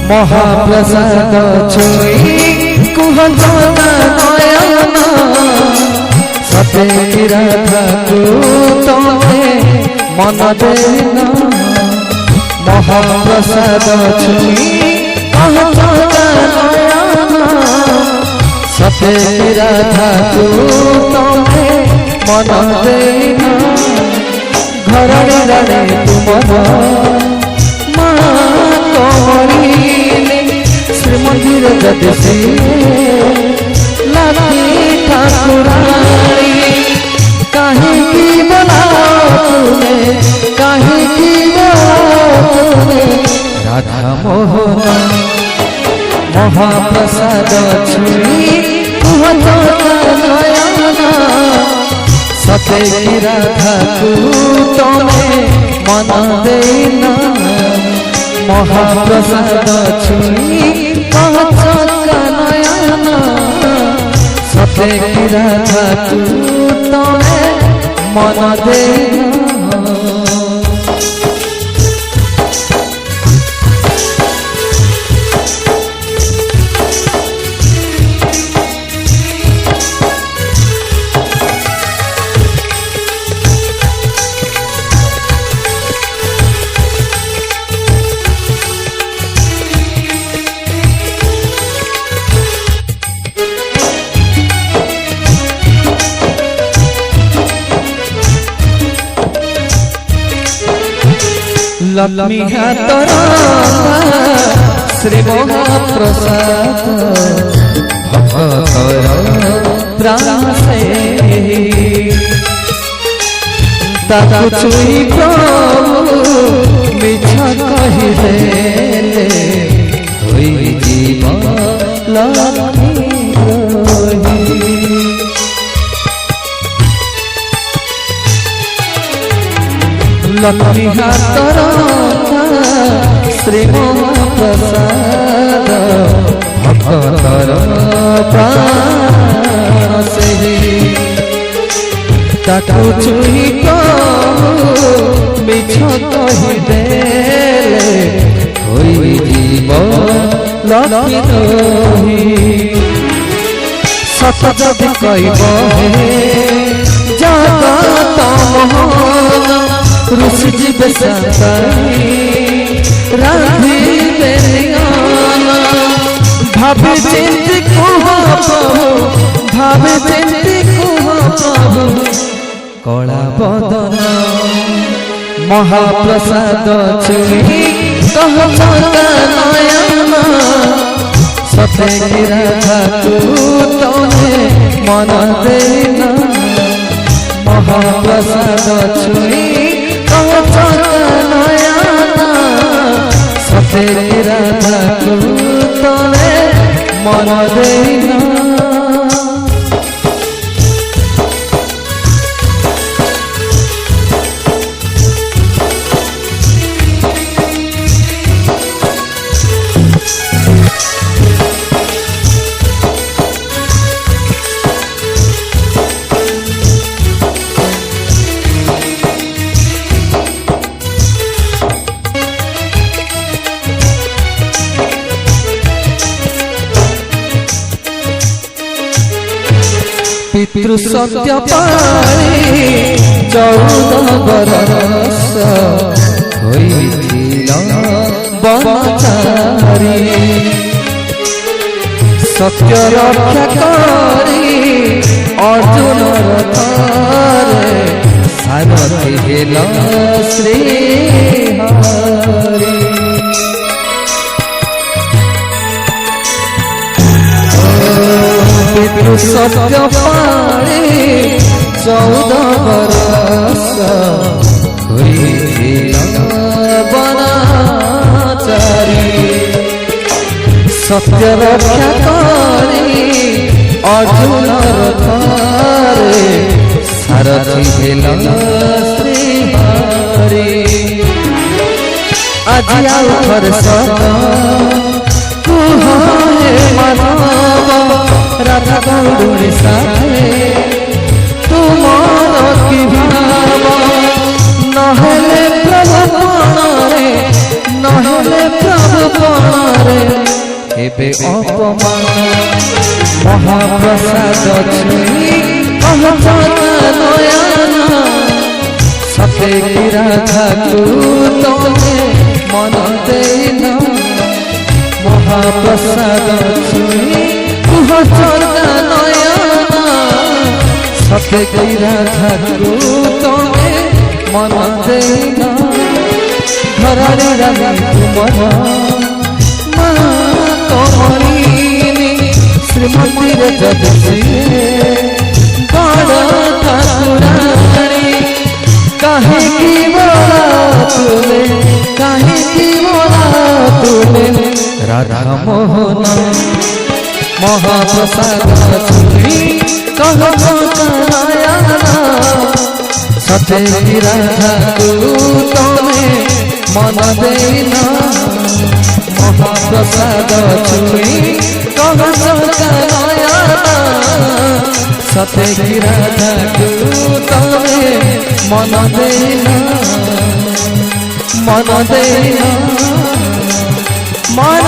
महाप्रसाद छुई कुहता नयन सते राधा को तमे मन देना महाप्रसाद छुई कुहता नयन सते राधा को तमे मन देना घरणी राणे तुमर श्रीमंदिर जदसी लागी ठाकुरानी कहीं तुम्हें कहीं राधा मोहन महाप्रसाद छुई नयन सते राधा को तमे मन देना महाप्रसाद छुई नयन सते राधा को तमे मन देना लक्ष्मी हाथर श्री महाप्रसाद भक्तर प्राण से ताकु छुई प्रभु मिछ कहि देले होई जीवन लक्ष्मी लक्ष्मी हाथर श्री महाप्रसाद भक्तर प्राण से ताकु छुई मिछ कहि देले होई जीवन लक्ष्मी सत जदि कहब जगत मोहन ऋषि जीव राधे भावे चिंत भावे चिंत प्रभु कला बदन महाप्रसाद छुई नयन सते राधा को तमे मन देना महाप्रसाद छुई नयन सते राधा को तमे मन देना पितृ सत्य पाई 14 बरस होइथिल बनचारी सत्य रक्षा करी अर्जुन रथरे सारथी हेल श्री हरि पितृ सत्य पाई 14 बरस होइथिल बनचारी सत्य रक्षा करी अर्जुन रथरे सारथी हेल श्री हरि आज आउ थर सत कुह हे मानव राधा गौरी साथे तुमर की भाव नहले प्रभु पणरे देवे अपमान महाप्रसाद छुई कहता नयना सते की राधा को तोने मन देना महाप्रसाद छुई कहता नयना सते की राधा को तोने मन देना धरारे रवि तुमरा माँ कमलिनी श्रीमंदिर जगसी बड़ा ठाकुरानी काहे की बोला तूने काहे की बोला तूने राधा मोहन महाप्रसाद छुई कहता नयना सते की राधा को तोने मन देना महाप्रसाद छुई कहता नयना सते की राधा को तोने मन देना मन देना मन